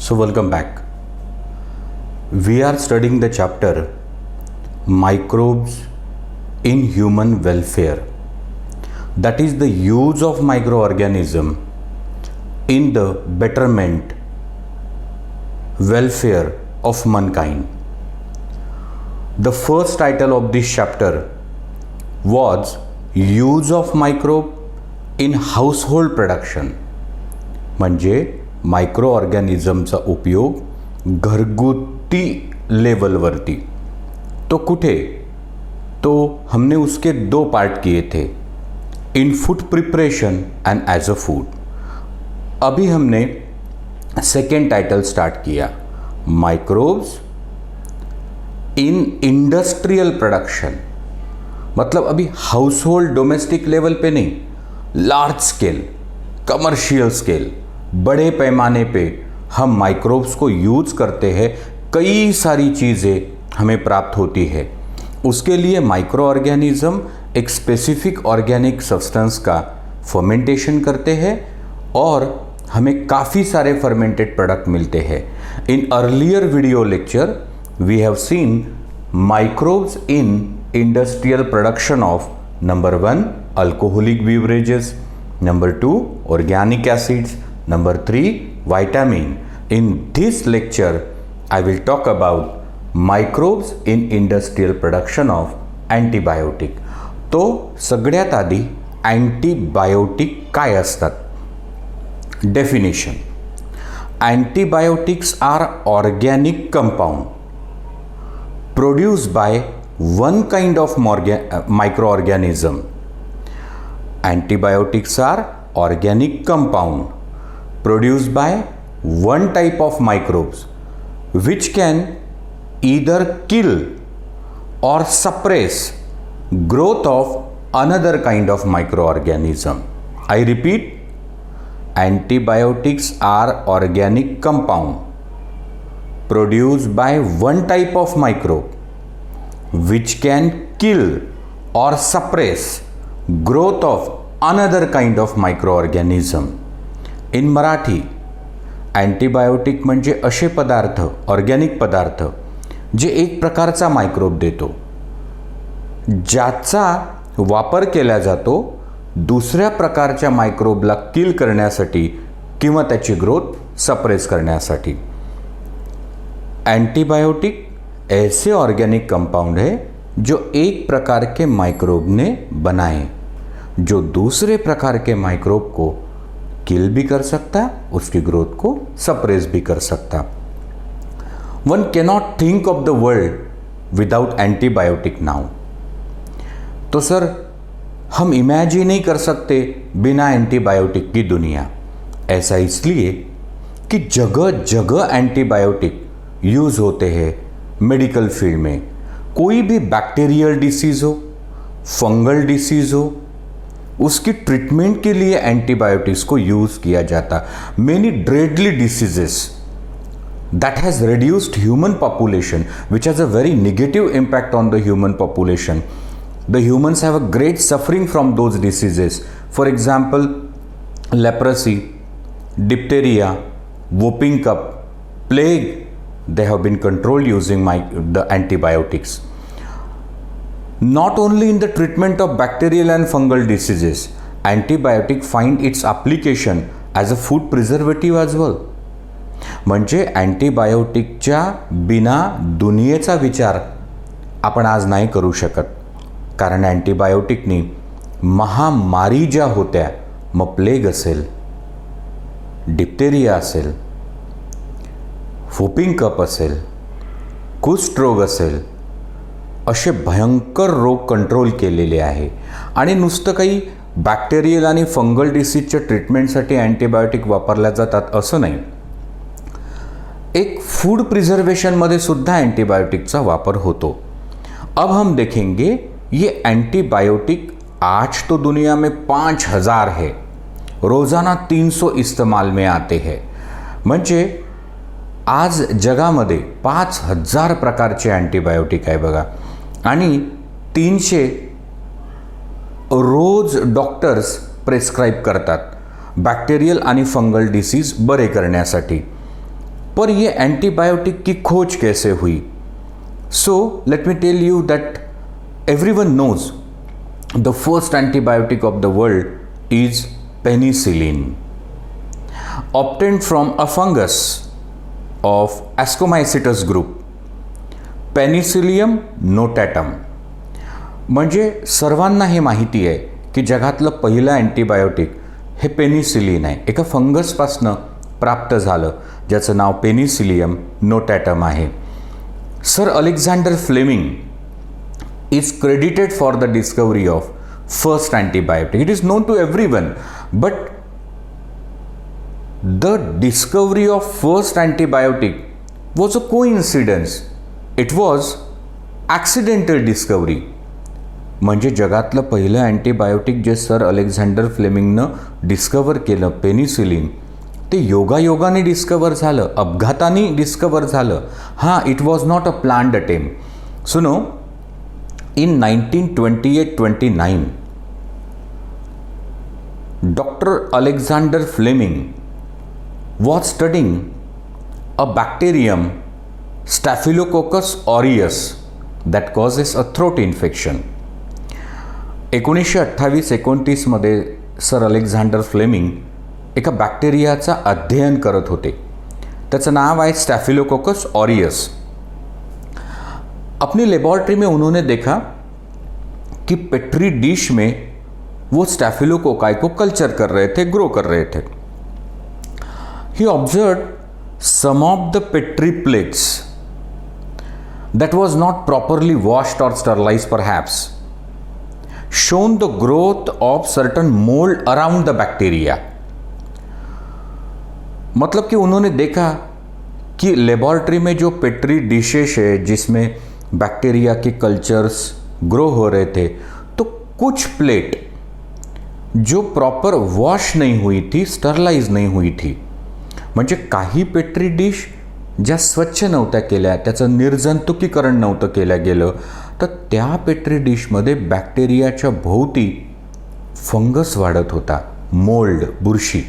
So welcome back. We are studying the chapter Microbes in Human Welfare. That is the use of microorganism in the betterment, welfare of mankind. The first title of this chapter was Use of Microbe in Household Production. म्हणजे micro ऑर्गॅनिझमचा उपयोग घरगुती लेवलवरती. तो कुठे? तो हमने उसके दो part किए थे, in food preparation and as a food. अभी हमने सेकेंड टाइटल स्टार्ट किया, माइक्रोब्स इन इंडस्ट्रियल प्रोडक्शन. मतलब अभी हाउस होल्ड डोमेस्टिक लेवल पे नहीं, लार्ज स्केल, कमर्शियल स्केल, बड़े पैमाने पे हम माइक्रोब्स को यूज़ करते हैं. कई सारी चीज़ें हमें प्राप्त होती है. उसके लिए माइक्रो ऑर्गेनिज्म एक स्पेसिफिक ऑर्गेनिक सब्सटेंस का फर्मेंटेशन करते हैं और हमें काफ़ी सारे फर्मेंटेड प्रोडक्ट मिलते हैं. In earlier video lecture we have seen microbes in industrial production of number 1 alcoholic beverages, number 2 organic acids, number 3 vitamin. In this lecture I will talk about microbes in industrial production of antibiotic. तो सगळ्यात आधी antibiotic काय असतात? Definition: antibiotics are organic compound produced by one kind of microorganism. Antibiotics are organic compound produced by one type of microbes which can either kill or suppress growth of another kind of microorganism. I repeat, antibiotics are organic compound produced by one type of microbe which can kill or suppress growth of another kind of microorganism. In Marathi antibiotic म्हणजे असे पदार्थ, organic पदार्थ जे एक प्रकारचा microbe देतो, ज्याचा वापर केला जातो दुसऱ्या प्रकारच्या मायक्रोबला किल करण्यासाठी किंवा त्याची ग्रोथ सप्रेस करण्यासाठी. एंटीबायोटिक ऐसे ऑर्गेनिक कंपाउंड है जो एक प्रकार के माइक्रोब ने बनाए, जो दूसरे प्रकार के माइक्रोब को किल भी कर सकता, उसकी ग्रोथ को सप्रेस भी कर सकता. One cannot think of the world without antibiotic now. तो सर हम इमेजिन नहीं कर सकते बिना एंटीबायोटिक की दुनिया. ऐसा इसलिए कि जगह जगह एंटीबायोटिक यूज़ होते हैं मेडिकल फील्ड में. कोई भी बैक्टीरियल डिसीज़ हो, फंगल डिसीज़ हो, उसकी ट्रीटमेंट के लिए एंटीबायोटिक्स को यूज़ किया जाता. Many deadly diseases that has reduced human population, which has a very negative impact on the human population. The humans have a great suffering from those diseases. For example, leprosy, diphtheria, whooping cough, plague, they have been controlled using the antibiotics. Not only in the treatment of bacterial and fungal diseases, antibiotic find its application as a food preservative as well. म्हणजे अँटीबायोटिकच्या बिना दुनियेचा विचार आपण आज नाही करू शकत, कारण अँटीबायोटिकनी महामारी ज्या होत्या, मग प्लेग असेल, डिप्थेरिया असेल, वूपिंग कफ असेल, कुष्ठरोग असेल, असे भयंकर रोग कंट्रोल केलेले आहे. आणि नुसतं काही बॅक्टेरियल आणि फंगल डिसीजच्या ट्रीटमेंटसाठी अँटीबायोटिक वापरल्या जातात असं नाही. एक फूड प्रिजर्वेशनमध्ये सुद्धा अँटीबायोटिकचा वापर होतो. अब हम देखेंगे ये एंटीबायोटिक आज तो दुनिया में 5000 है, रोज़ाना 300 इस्तेमाल में आते हैं. म्हणजे आज जगामध्ये 5000 प्रकारचे अँटीबायोटिक आहे बघा, आणि 300 रोज डॉक्टर्स प्रेस्क्राइब करतात बॅक्टेरियल आणि फंगल डिसीज बरे करण्यासाठी. पर ये एंटीबायोटिक की खोज कैसे हुई? So let me tell you that everyone knows the first antibiotic of the world is penicillin, obtained from a fungus of Ascomycetes group, Penicillium notatum. म्हणजे सर्वांना हे माहिती आहे की जगातलं पहिलं अँटीबायोटिक हे पेनिसिलिन आहे. एका फंगसपासनं प्राप्त झालं ज्याचं नाव पेनिसिलियम नोटॅटम आहे. Sir Alexander Fleming is credited for the discovery of first antibiotic. It is known to everyone, but the discovery of first antibiotic was a coincidence. It was accidental discovery. म्हणजे जगातलं पहिलं antibiotic जे sir Alexander फ्लेमिंगनं discover केलं penicillin, ते योगायोगाने discover झालं, अपघाताने डिस्कवर झालं. हां, it was not a planned attempt. So no, in 1928-29 doctor Alexander Fleming was studying a bacterium Staphylococcus aureus that causes a throat infection. 1928-29 मध्ये सर अलेक्झांडर फ्लेमिंग एका बॅक्टेरियाचा अध्ययन करत होते. त्याचं नाव आहे स्टॅफिलोकोकस ऑरियस. अपनी लेबॉर्ट्री में उन्होंने देखा कि पेट्री डिश में वो स्टैफिलोकोकाई को कल्चर कर रहे थे, ग्रो कर रहे थे. He observed some of the petri plates that was not properly washed or sterilized perhaps shown the growth of certain mold around the bacteria. मतलब कि उन्होंने देखा कि लेबॉर्ट्री में जो पेट्री डिशेस है जिसमें बैक्टीरिया के कल्चर्स ग्रो हो रहे थे, तो कुछ प्लेट जो प्रॉपर वॉश नहीं हुई थी, स्टरलाइज नाही हुई थी. म्हणजे काही पेट्री डिश ज्या स्वच्छ नव्हत्या केल्या, त्याचं निर्जंतुकीकरण नव्हतं केलं गेलं, तर त्या पेट्री डिशमध्ये बॅक्टेरियाच्या भोवती फंगस वाढत होता, मोल्ड, बुरशी.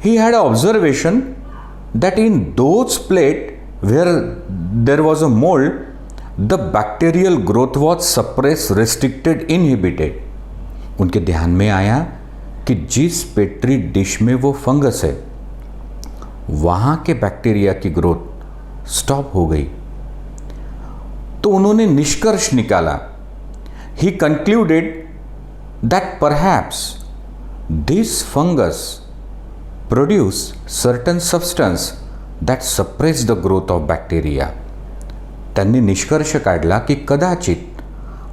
He had a observation that in those plate where there was a mould, the bacterial growth was suppress, restricted, inhibited. उनके ध्यान में आया कि जिस पेट्री डिश में वो फंगस है वहाँ के बैक्टीरिया की ग्रोथ स्टॉप हो गई. तो उन्होंने निष्कर्ष निकाला. He concluded that perhaps this fungus produce certain substance that suppress the growth of bacteria. त्यांनी निष्कर्ष काढला की कदाचित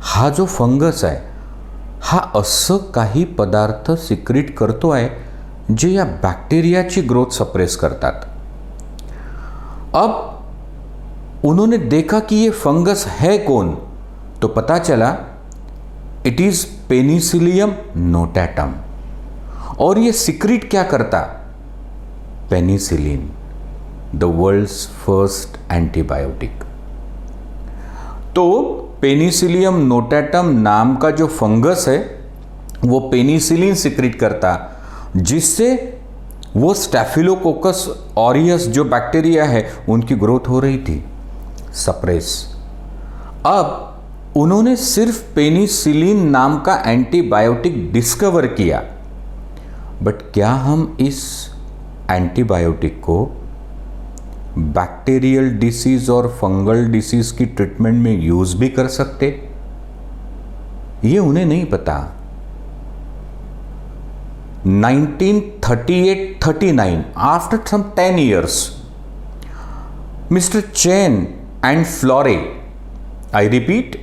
हा जो फंगस आहे हा असं काही पदार्थ सिक्रीट करतो आहे जे या बैक्टीरियाची ग्रोथ सप्रेस करतात. अब उन्होंने देखा कि ये फंगस है कौन, तो पता चला इट इज पेनिसिलियम नोटैटम. और ये सिक्रीट क्या करता? Penicillin, the world's first antibiotic. तो पेनिसिलियम नोटैटम नाम का जो फंगस है वो पेनिसिलिन सिक्रीट करता, जिससे वो स्टैफिलोकोकस ऑरियस जो बैक्टीरिया है उनकी ग्रोथ हो रही थी सप्रेस. अब उन्होंने सिर्फ पेनिसिलिन नाम का एंटीबायोटिक डिस्कवर किया, बट क्या हम इस एंटीबायोटिक को बैक्टीरियल डिसीज और फंगल डिसीज की ट्रीटमेंट में यूज भी कर सकते? ये उन्हें नहीं पता. 1938-39, after some 10 years, Mr. Chen and Flore, I repeat,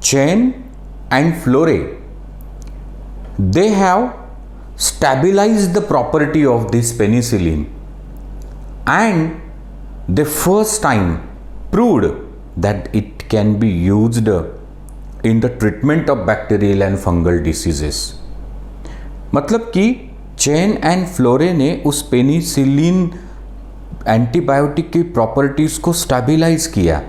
Chen and Flore, they have stabilized the property of this penicillin, and they first time proved that it can be used in the treatment of bacterial and fungal diseases. मतलब कि chain and Florey ने उस penicillin antibiotic की properties को stabilise किया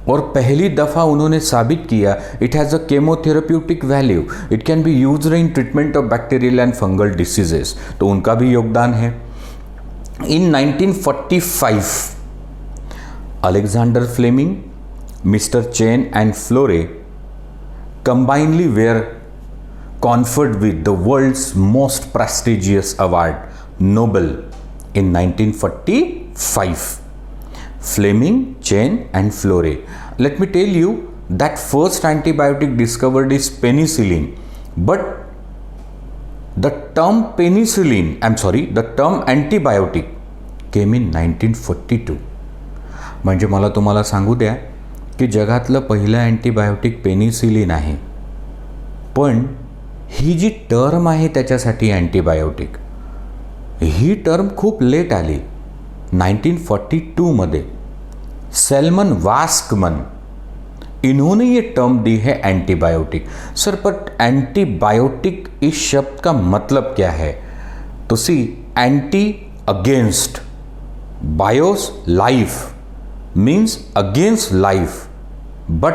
और पहली दफ़ा उन्होंने साबित किया it has a chemotherapeutic value, it can be used in treatment of bacterial and fungal diseases. तो उनका भी योगदान है. In 1945, Alexander Fleming, Mr. Chen and Flore combinedly were conferred with the world's most prestigious award, Nobel, in 1945. Fleming, Chen and Flore. Let me tell you that first antibiotic discovered is penicillin, but the term antibiotic came in 1942. म्हणजे मला तुम्हाला सांगू द्या की जगातलं पहिलं antibiotic penicillin आहे, पण ही जी टर्म आहे त्याच्यासाठी अँटीबायोटिक, ही टर्म खूप लेट आली. 1942 मध्ये सैलमन वास्कमन, इन्होंने ये टर्म दी है एंटीबायोटिक. सर, बट एंटीबायोटिक इस शब्द का मतलब क्या है? तो see, anti against, bios life means against life, but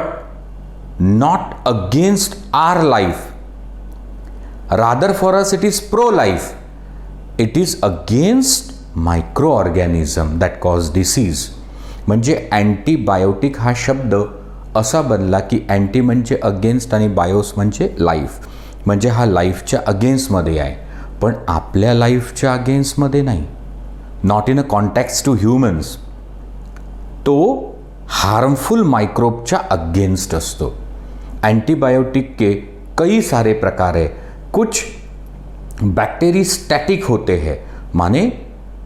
not against our life. Rather for us it is pro life. It is against microorganism that cause disease. म्हणजे antibiotic हा शब्द असा बनला की अँटी म्हणजे अगेन्स्ट आणि BIOS म्हणजे life, म्हणजे हा लाईफच्या अगेन्स्टमध्ये आहे, पण आपल्या लाईफच्या अगेन्स्टमध्ये नाही. Not in a contact to humans. तो हार्मफुल माइक्रोब अगेंस्ट असतो. एंटीबायोटिक के कई सारे प्रकार है. कुछ बैक्टीरिस्टैटिक होते हैं, माने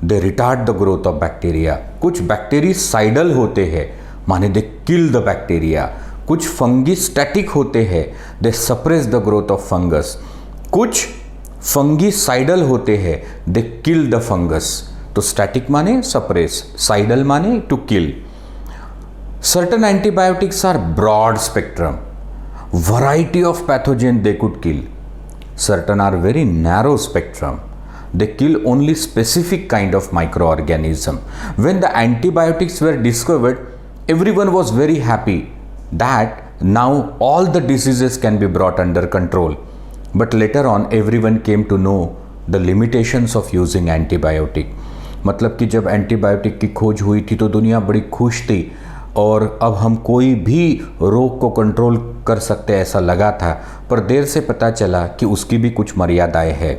they retard the growth of bacteria. कुछ बैक्टीरिसाइडल होते हैं, माने दे किल द बैक्टीरिया. कुछ फंगीस्टैटिक होते हैं, they suppress the growth of fungus. कुछ फंगीसाइडल होते हैं, दे किल द फंगस. तो स्टैटिक माने सप्रेस, साइडल माने to kill. Certain antibiotics are broad spectrum. Variety of pathogen they could kill. Certain are very narrow spectrum. They kill only specific kind of microorganism. When the antibiotics were discovered, everyone was very happy that now all the diseases can be brought under control. But later on, everyone came to know the limitations of using antibiotic. मतलब कि जब antibiotic की खोज हुई थी तो दुनिया बड़ी खुश थी और अब हम कोई भी रोग को कंट्रोल कर सकते ऐसा लगा था, पर देर से पता चला कि उसकी भी कुछ मर्यादाएं हैं.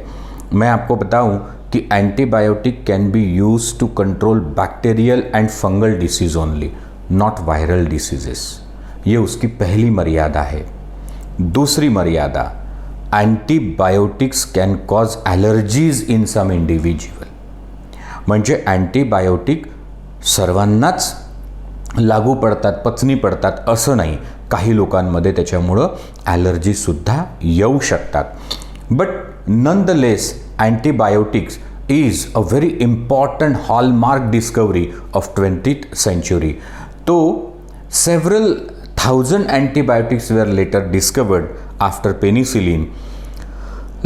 मैं आपको बताऊं कि antibiotic can be use to control bacterial and fungal disease only, not viral diseases. ये उसकी पहली मर्यादा है. दूसरी मर्यादा, antibiotics can cause allergies in some individual. म्हणजे अँटीबायोटिक सर्वांनाच लागू पडतात, पचनी पडतात असं नाही. काही लोकांमध्ये त्याच्यामुळं ॲलर्जीसुद्धा येऊ शकतात. But nonetheless antibiotics is a very important hallmark discovery of 20th century. तो several thousand antibiotics were later discovered after penicillin.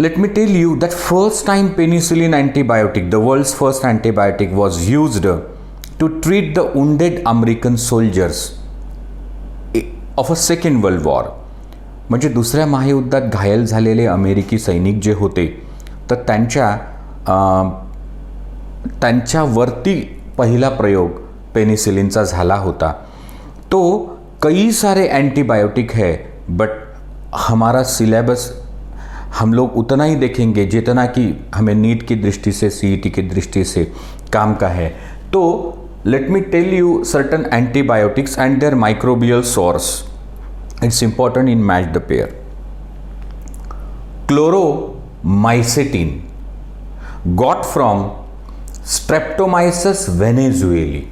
Let me tell you that first time penicillin antibiotic, the world's first antibiotic, was used to treat the wounded American soldiers of a Second World War. म्हणजे दुसऱ्या महायुद्धात घायल झालेले अमेरिकी सैनिक जे होते तर त्यांच्यावरती पहिला प्रयोग पेनिसिलिनचा झाला होता. तो कई सारे एंटीबायोटिक है, बट हमारा सिलेबस हम लोग उतना ही देखेंगे जितना कि हमें नीट की दृष्टि से, सीईटी की दृष्टि से काम का है. तो let me tell you certain antibiotics and their microbial source. It's important in match the pair. Chloromycetin got from Streptomyces venezuelae.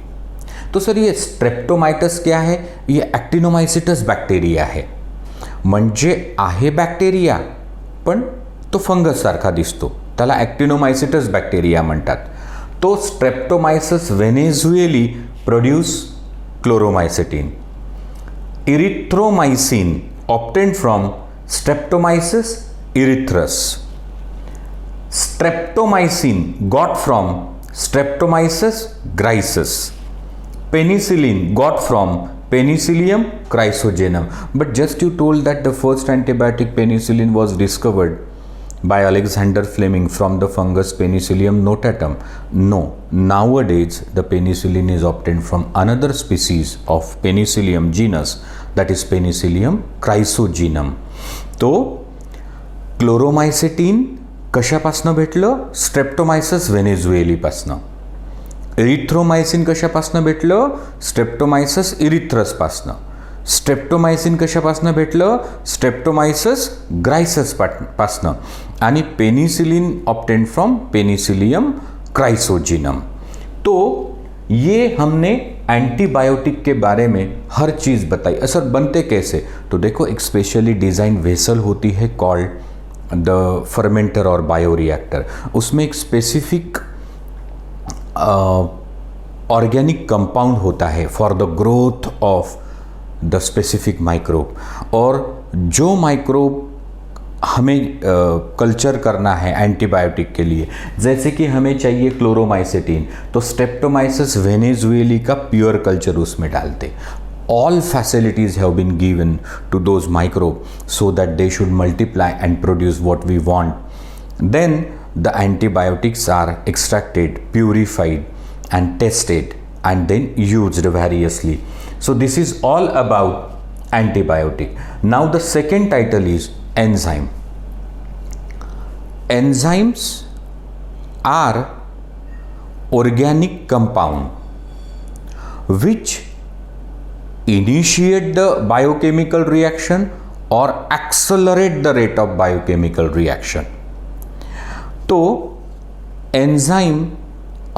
तो सर ये स्ट्रेप्टोमाइटस क्या है? ये एक्टिनोमाइसिटस बॅक्टेरिया है. म्हणजे आहे बॅक्टेरिया पण तो फंगस सारखा दिसतो, त्याला एक्टिनोमाइसिटस बॅक्टेरिया म्हणतात. तो Streptomyces venezuelae produce chloromycetin. Erythromycin obtained from Streptomyces erythraeus. Streptomycin got from Streptomyces griseus. Penicillin got from Penicillium chrysogenum. But just you told that the first antibiotic penicillin was discovered by Alexander Fleming from the fungus Penicillium notatum. No, nowadays the penicillin is obtained from another species of Penicillium genus, that is Penicillium chrysogenum. तो क्लोरोमायसेटिन कशापासनं भेटलं? स्ट्रेप्टोमायसिस व्हेनेझुएलीपासनं. एरिथ्रोमायसिन कशापासनं भेटलं? स्ट्रेप्टोमायसिस इरिथ्रसपासनं. स्ट्रेप्टोमायसिन कशापासनं भेटलं? स्ट्रेप्टोमायसिस ग्रायसस पासनं. आणि penicillin obtained from Penicillium क्राइसोजिनम. तो ये हमने antibiotic के बारे में हर चीज़ बताई. असर बनते कैसे? तो देखो, एक स्पेशली डिज़ाइन वेसल होती है कॉल्ड द फर्मेंटर और बायोरिएक्टर. उसमें एक स्पेसिफिक ऑर्गेनिक कंपाउंड होता है for the growth of the specific microbe. और जो माइक्रोब हमें कल्चर करना है एंटीबायोटिक के लिए, जैसे कि हमें चाहिए क्लोरोमाइसेटिन, तो स्ट्रेप्टोमाइसिस वेनेजुएली का प्योर कल्चर उसमें डालते. All facilities have been given to those microbe so that they should multiply and produce what we want. Then the antibiotics are extracted, purified and tested and then used variously. So this is all about antibiotic. Now the second title is enzyme. Enzymes are organic compound which initiate the biochemical reaction or accelerate the rate of biochemical reaction. तो enzyme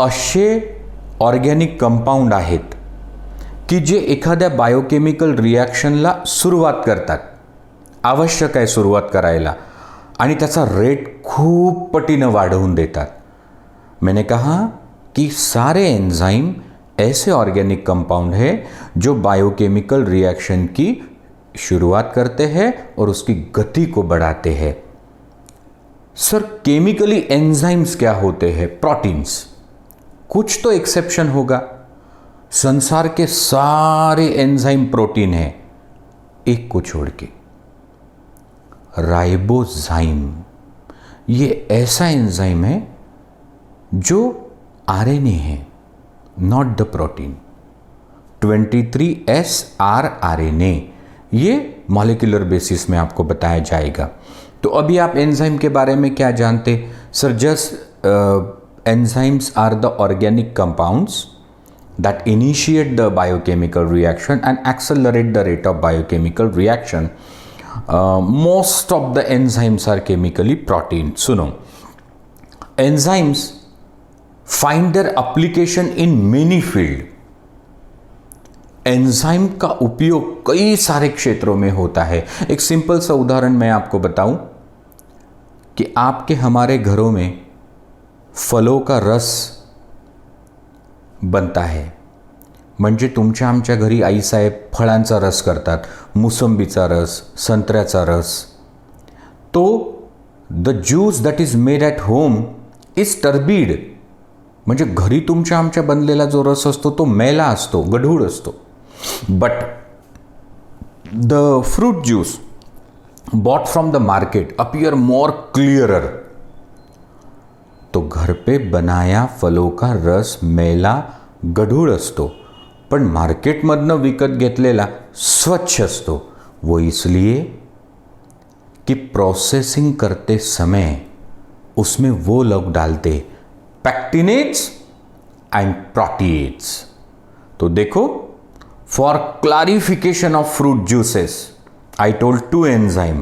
असे organic compound आहेत की जे एखाद्या biochemical रिॲक्शनला सुरुवात करतात. आवश्यक आहे सुरुवात करायला, आणि त्याचा रेट खूप पटीनं वाढवून देतात. मैंने कहा कि सारे एन्झाइम ऐसे ऑर्गेनिक कंपाउंड है जो बायोकेमिकल रिएक्शन की शुरुआत करते हैं और उसकी गति को बढ़ाते हैं. सर, केमिकली एंजाइम्स क्या होते हैं? प्रोटीन्स. कुछ तो एक्सेप्शन होगा. संसार के सारे एंजाइम प्रोटीन हैं, एक को छोड़ के. राइबोजाइम ये ऐसा एंजाइम है जो आरएनए है, not the protein. 23SR RNA, ये मॉलिक्यूलर बेसिस में आपको बताया जाएगा. तो अभी आप एंजाइम के बारे में क्या जानते? Sir, just enzymes are the organic compounds that initiate the biochemical reaction and accelerate the rate of biochemical reaction. Most of the enzymes are chemically protein. सुनो, enzymes find their application in many field. Enzyme का उपयोग कई सारे क्षेत्रों में होता है. एक सिंपल सा उदाहरण मैं आपको बताऊं कि आपके हमारे घरों में फलों का रस बनता है. म्हणजे तुमच्या आमच्या घरी आईसाहेब फळांचा रस करतात, मोसंबीचा रस, संत्र्याचा रस. तो the juice that is made at home is turbid. म्हणजे घरी तुमच्या आमच्या बनलेला जो रस असतो तो मेला असतो, गढूळ असतो. But the fruit juice bought from the market appear more clearer. तो घर पे बनाया फलों का रस मेला गढूळ असतो, पण मार्केटमधनं विकत घेतलेला स्वच्छ असतो. वो इसलिए कि प्रोसेसिंग करते समय उसमें वो लोग डालते पैक्टिनेट्स एंड प्रोटीएट्स. तो देखो, for clarification of fruit juices, I told 2 enzyme,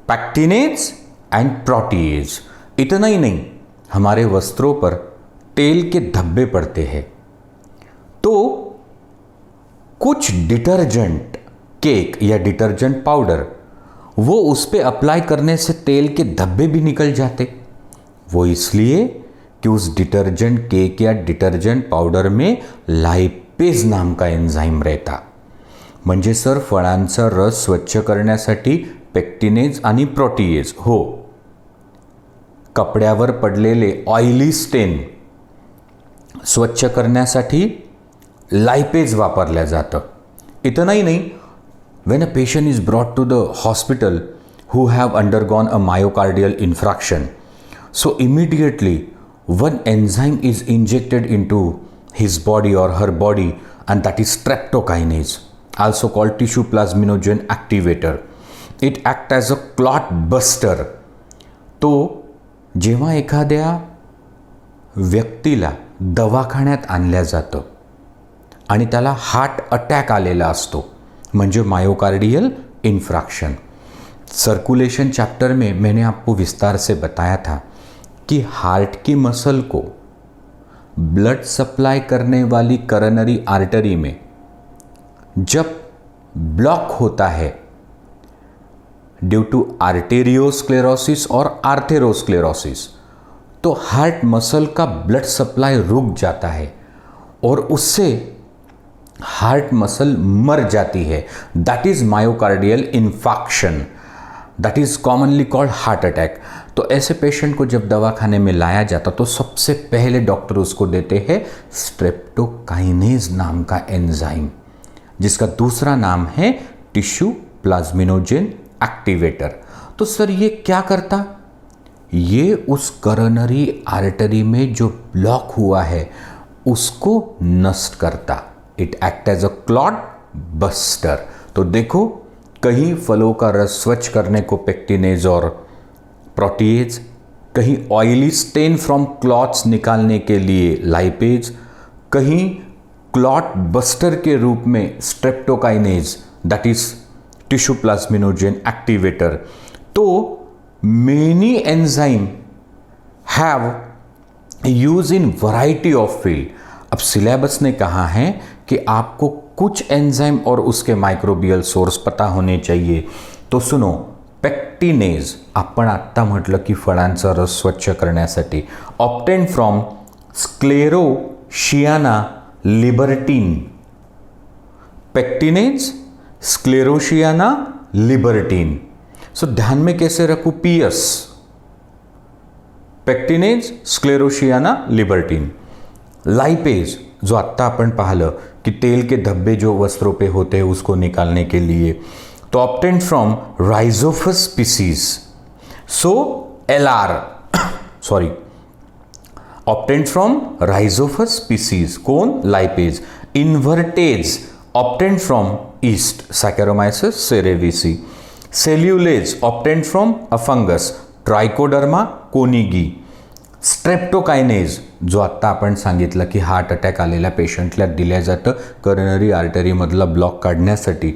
pectinase and protease. इतना ही नहीं, हमारे वस्त्रों पर तेल के धब्बे पड़ते हैं, तो कुछ डिटर्जेंट केक या डिटर्जेंट पाउडर वो उस पर अप्लाई करने से तेल के धब्बे भी निकल जाते. वो इसलिए कि उस डिटर्जेंट केक या डिटर्जेंट पाउडर में लाइपेज नाम का एन्झाईम रहता. म्हणजे सर, फळांचा रस स्वच्छ करण्यासाठी पेक्टिनेज आणि प्रोटीएज, हो. कपड्यावर पडलेले ऑइली स्टेन स्वच्छ करण्यासाठी लाइपेज वापरल्या जातं. इतना ही नहीं, when a patient is brought to the hospital who have undergone a myocardial infarction. So immediately one enzyme is injected into his body or her body, and that is streptokinase, also called tissue plasminogen activator. It acts as a clot buster. तो जेव्हा एखाद्या व्यक्तीला दवाखान्यात आणल्या जातं आणि त्याला heart attack आलेला असतो, म्हणजे मायोकार्डियल इन्फ्रैक्शन. सर्कुलेशन चैप्टर में मैंने आपको विस्तार से बताया था कि हार्ट की मसल को ब्लड सप्लाई करने वाली करोनरी आर्टरी में जब ब्लॉक होता है ड्यू टू आर्टेरियोस्क्लेरोसिस और आर्थेरोस्क्लेरोसिस, तो हार्ट मसल का ब्लड सप्लाई रुक जाता है और उससे हार्ट मसल मर जाती है. That is myocardial infarction, that is commonly called heart attack. तो ऐसे पेशेंट को जब दवाखाने में लाया जाता तो सबसे पहले डॉक्टर उसको देते हैं स्ट्रेप्टोकाइनेज नाम का एंजाइम, जिसका दूसरा नाम है टिश्यू प्लाज्मिनोजेन एक्टिवेटर. तो सर ये क्या करता? ये उस करोनरी आर्टरी में जो ब्लॉक हुआ है उसको नष्ट करता. It act as a clot buster. तो देखो, कहीं फलों का रस स्वच्छ करने को पेक्टिनेज और प्रोटीएज, कहीं ऑयली स्टेन फ्रॉम क्लॉट्स निकालने के लिए लाइपेज, कहीं क्लॉट बस्टर के रूप में streptokinase, that is tissue plasminogen activator. तो many enzyme have use in variety of field. अब सिलेबस ने कहा है कि आपको कुछ एंजाइम और उसके माइक्रोबियल सोर्स पता होने चाहिए. तो सुनो, पेक्टिनेज आपण आत्ता म्हटलं की फळांचा रस स्वच्छ करण्यासाठी, obtain from Sclerotinia libertiana. Pectinase, स्क्लेरोशियाना libertiana. So ध्यान में कैसे रखूं? PS, pectinase, स्क्लेरोशियाना libertiana. लाइपेज, जो आत्ता अपन पाहिलं कि तेल के धब्बे जो वस्त्रों पे होते हैं उसको निकालने के लिए, तो obtain from Rhizopus species. So LR sorry obtain from Rhizopus species. कौन? Lipase. Invertase obtain from yeast, Saccharomyces cerevisiae. Cellulase obtain from a fungus, Trichoderma koningii. Streptokinase, जो आत्ता आपण सांगितलं की हार्ट अटॅक आलेल्या पेशंटला दिल्या जातं करोनरी आर्टरीमधला ब्लॉक काढण्यासाठी,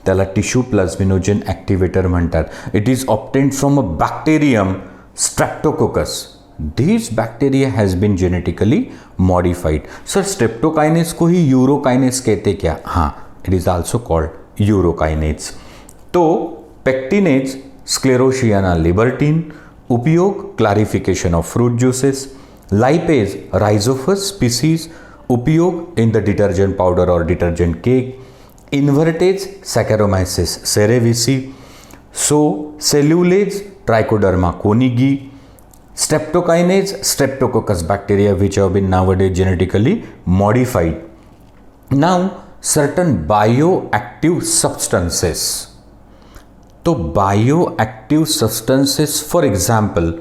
त्याला टिश्यू प्लाज्मिनोजेन ॲक्टिवेटर म्हणतात. It is obtained from a bacterium streptococcus. This bacteria has been genetically modified. Sir streptokinase को ही यूरोकाइनेज कहते क्या? हाँ, it is also called urokinase. तो पेक्टिनेज, स्क्लेरोशियाना लिबर्टीन, उपयोग clarification of fruit juices. Lipase, rhizopus species, उपयोग in the detergent powder और detergent cake. Invertase, saccharomyces cerevisiae. So cellulase, trichoderma koningii. Streptokinase, streptococcus bacteria which have been nowadays genetically modified. Now certain bioactive substances. तो bioactive substances, for example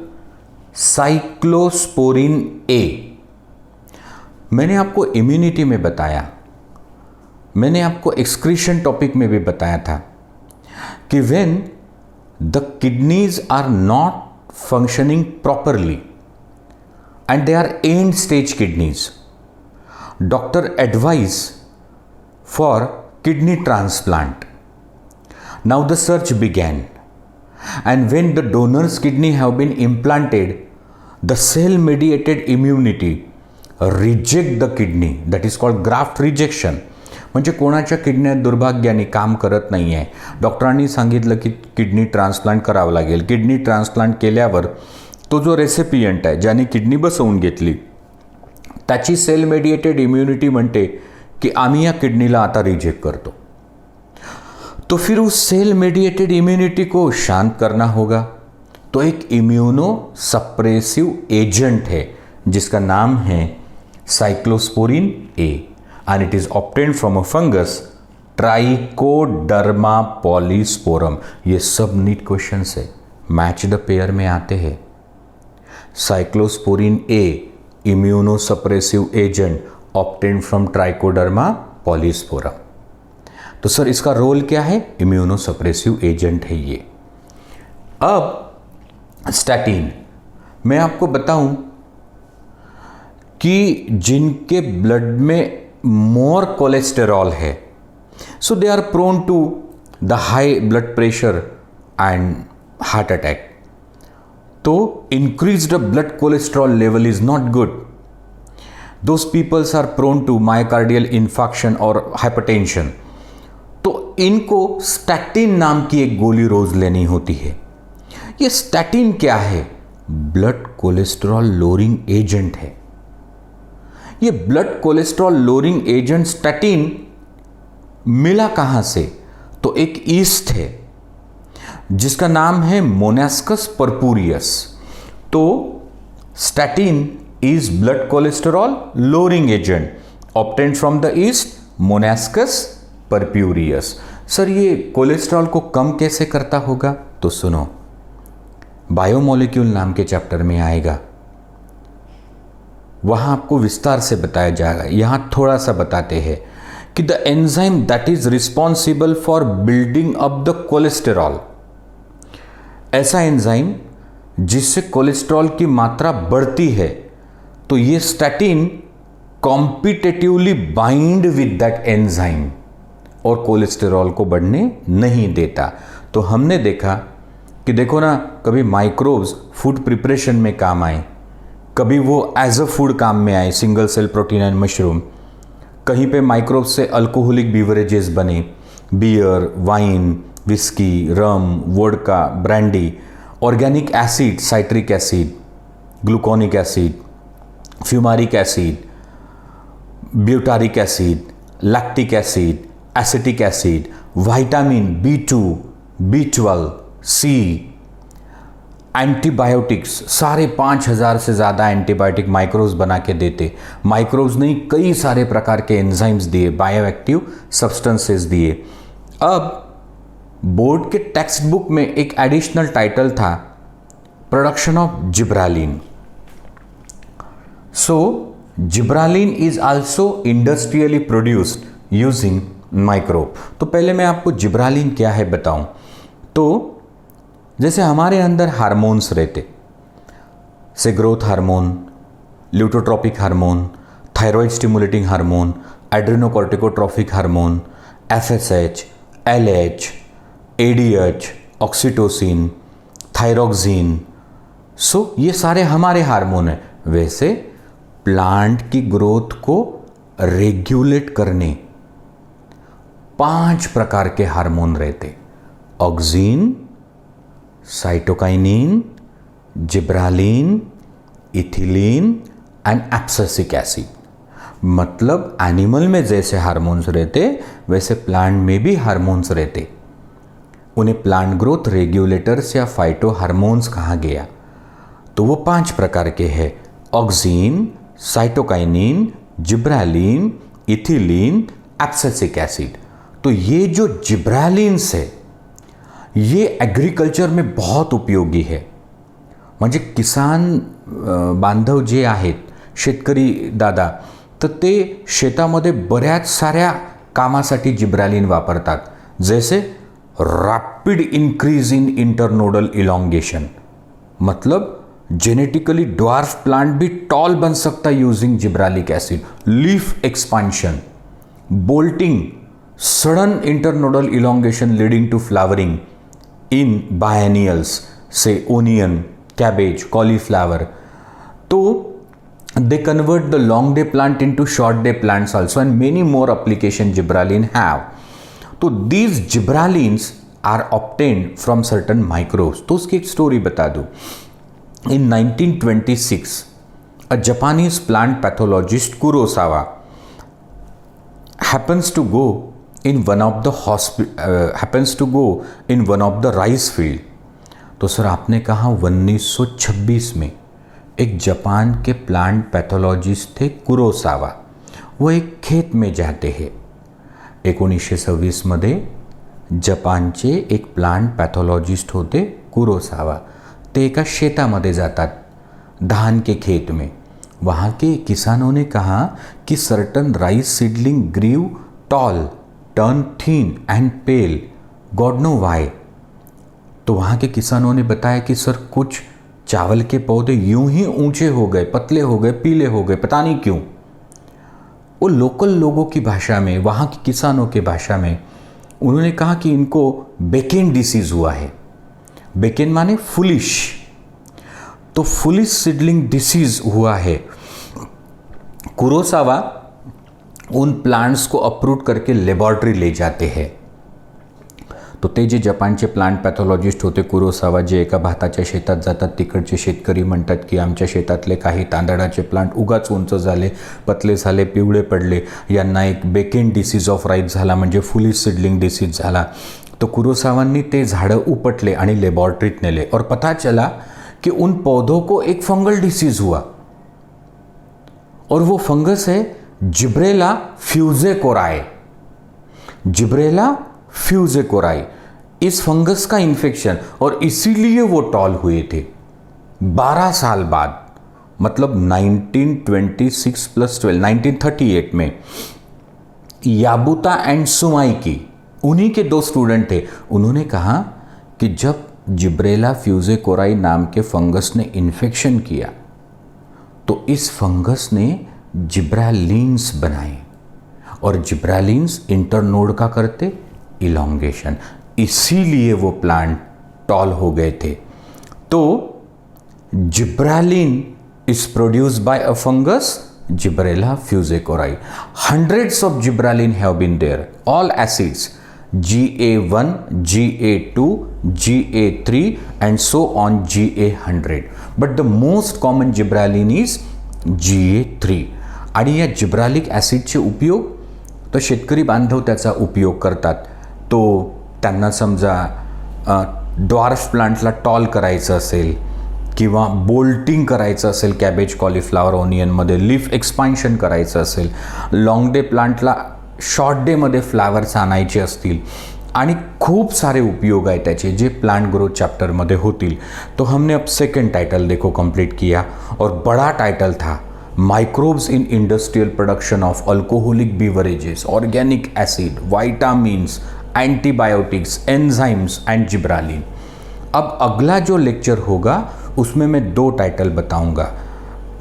cyclosporin A. मैंने आपको immunity में बताया, मैंने आपको excretion topic में भी बताया था कि when the kidneys are not functioning properly and they are end stage kidneys, doctor advise for kidney transplant. Now the search began, and when the donor's kidney have been implanted, the cell-mediated immunity reject the kidney. That is called graft rejection. म्हणजे कोणाच्या किडन्या दुर्भाग्याने काम करत नाही आहे, डॉक्टरांनी सांगितलं की kidney transplant करावं लागेल. किडनी ट्रान्सप्लांट केल्यावर तो जो रेसिपियंट आहे ज्याने किडनी बसवून घेतली, त्याची सेल मेडिएटेड इम्युनिटी म्हणते की आम्ही या किडनीला आता रिजेक्ट करतो. तो फिर उस सेल मेडिएटेड इम्यूनिटी को शांत करना होगा. तो एक इम्यूनो सप्रेसिव एजेंट है जिसका नाम है cyclosporin A, and it is obtained from a fungus trichoderma polysporum. ये सब नीट क्वेश्चंस है, मैच द पेयर में आते हैं। Cyclosporin A immunosuppressive agent obtained from trichoderma polysporum. तो सर इसका रोल क्या है? इम्यूनोसप्रेसिव एजेंट है ये। अब स्टैटिन, मैं आपको बताऊं कि जिनके ब्लड में मोर कोलेस्टेरॉल है, so they are prone to the high blood pressure and heart attack. तो increased blood cholesterol level is not good. Those peoples are prone to myocardial infarction और हाइपरटेंशन। तो इनको स्टैटिन नाम की एक गोली रोज लेनी होती है। ये स्टैटिन क्या है? ब्लड कोलेस्ट्रॉल लोअरिंग एजेंट है। ये blood cholesterol lowering agent statin मिला कहां से? तो एक ईस्ट है जिसका नाम है मोनास्कस परपूरियस। तो statin is blood cholesterol lowering agent obtained from the east Monascus purpureus. Sir ये कोलेस्ट्रॉल को कम कैसे करता होगा? तो सुनो, बायोमोलिक्यूल नाम के चैप्टर में आएगा, वहां आपको विस्तार से बताया जाएगा। यहां थोड़ा सा बताते हैं कि the enzyme that is responsible for building up the cholesterol, ऐसा एंजाइम जिससे कोलेस्ट्रॉल की मात्रा बढ़ती है, तो ये statin competitively bind with that enzyme और कोलेस्टेरॉल को बढ़ने नहीं देता। तो हमने देखा कि देखो ना, कभी माइक्रोब्स फूड प्रिपरेशन में काम आए, कभी वो एज अ फूड काम में आए, single cell protein and mushroom. कहीं पे माइक्रोब्स से अल्कोहलिक बीवरेजेस बने, beer, wine, whisky, rum, vodka, brandy, organic acid, citric acid, gluconic acid, fumaric acid, butyric acid, lactic acid, acetic acid, vitamin B2, B12, C, antibiotics, सारे 5000 से ज़्यादा antibiotic microbes बना के देते। माइक्रोब्स नहीं, कई सारे प्रकार के एंजाइम्स दिए, बायोएक्टिव सब्सटेंसेस दिए। अब बोर्ड के टेक्स्ट बुक में एक एडिशनल टाइटल था, production of gibberellin. So gibberellin is also industrially produced using microbe. तो पहले मैं आपको जिब्रालिन क्या है बताऊं। तो जैसे हमारे अंदर हार्मोन्स रहते, say growth hormone, luteotropic hormone, thyroid stimulating hormone, adrenocorticotrophic hormone, FSH, LH, ADH, oxytocin, thyroxine. So ये सारे हमारे हार्मोन हैं। वैसे प्लांट की ग्रोथ को रेगुलेट करने 5 प्रकार के हार्मोन रहते, auxin, cytokinin, gibberellin, ethylene and abscisic acid. मतलब एनिमल में जैसे हार्मोन्स रहते वैसे प्लांट में भी हार्मोन्स रहते। उन्हें प्लांट ग्रोथ रेगुलेटर्स या फाइटो हार्मोन्स कहा गया। तो वो 5 प्रकार के हैं, auxin, cytokinin, gibberellin, ethylene, abscisic acid. तो ये जो जिब्रालिन्स है ये एग्रीकल्चर में बहुत उपयोगी है। म्हणजे किसान बांधव जे आहेत, शेतकरी दादा, तर ते शेतामध्ये बऱ्याच साऱ्या कामासाठी जिब्रालिन वापरतात। जैसे rapid increase in internodal elongation, मतलब जेनेटिकली ड्वार्फ प्लांट भी टॉल बन सकता है using gibberellic acid. Leaf expansion, bolting, sudden internodal elongation leading to flowering in biennials, say onion, cabbage, cauliflower. तो they convert the long day plant into short day plants also, and many more application gibberellin have. तो these gibberellins are obtained from certain microbes. तो उसकी एक story बता दूं। In 1926 a Japanese plant pathologist Kurosawa happens to go in one of the rice field. तो sir आपने कहा 1926 में एक जापान के प्लांट पैथोलॉजिस्ट थे कुरोसावा। वो एक खेत में जाते हैं 1926 मध्ये जपानचे एक प्लांट पैथोलॉजिस्ट होते कुरोसावा। ते एका शेतामध्ये जातात, धान के खेत में। वहाँ के किसानों ने कहा कि certain rice seedling grew tall, turn thin and pale, god knows why. तो वहाँ के किसानों ने बताया कि सर कुछ चावल के पौधे यूं ही ऊंचे हो गए, पतले हो गए, पीले हो गए, पता नहीं क्यों। वो लोकल लोगों की भाषा में, वहाँ के किसानों के भाषा में उन्होंने कहा कि इनको बेकेन डिसीज हुआ है। बेकेन माने फुलिश, तो फुलिश सीडलिंग डिसीज हुआ है। कुरोसावा उन प्लांट्स को अप्रूव करके लेबॉरेटरी ले जाते हैं। तो ते जे जपानचे प्लांट पॅथॉलॉजिस्ट होते कुरोसावा, जे एका भाताच्या शेतात जातात, तिकडचे शेतकरी म्हणतात की आमच्या शेतातले काही तांदळाचे प्लांट उगाच उंच झाले, पतले झाले, पिवळे पडले, यांना एक बेकेन डिसीज ऑफ राईस झाला, म्हणजे फुलिश सीडलिंग डिसीज झाला। तो कुरोसावांनी ते झाडं उपटले आणि लेबॉरेटरीत नेले और पता चला कि उन पौधों को एक फंगल डिसीज हुआ और वो फंगस है जिब्रेला फ्यूजेकोराई। जिब्रेला फ्यूजेकोराई, इस फंगस का इन्फेक्शन, और इसीलिए वो टॉल हुए थे 12 साल बाद, मतलब 1926 + 12 1938 में। याबुता एंड सुमाइकी उन्हीं के 2 स्टूडेंट थे। उन्होंने कहा कि जब जिब्रेला फ्यूजेकोराई नाम के फंगस ने इन्फेक्शन किया तो इस फंगस ने जिब्रालिन्स बनाए, और जिब्रालिन्स इंटरनोड का करते इलॉन्गेशन, इसीलिए वो प्लांट टॉल हो गए थे। तो gibberellin is produced by a fungus gibberella fujikuroi. Hundreds of gibberellin have been there, all acids GA1, GA2, GA3 and so on GA100, but the most common जिब्रालिन is GA3। आणि या जिब्रालिक ॲसिडचे उपयोग तर शेतकरी बांधव त्याचा उपयोग करतात। तो त्यांना समजा ड्वार्फ प्लांटला टॉल करायचं असेल किंवा बोल्टिंग करायचं असेल, कॅबेज, कॉलीफ्लावर, ऑनियनमध्ये लीफ एक्सपान्शन करायचं असेल, लॉंग डे प्लांटला शॉर्ट डेमध्ये फ्लावर्स आणायचे असतील, आणि खूप सारे उपयोग आहे त्याचे जे प्लांट ग्रोथ चैप्टर होतील। तो हमने अब सेकेंड टाइटल देखो कंप्लीट किया, और बड़ा टाइटल था microbes in industrial production of alcoholic beverages, organic acid, vitamins, antibiotics, enzymes and gibberellin. अब अगला जो लेक्चर होगा उसमें मैं 2 टाइटल बताऊंगा,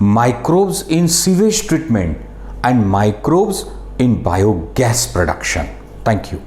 microbes in sewage treatment and microbes in biogas production. Thank you.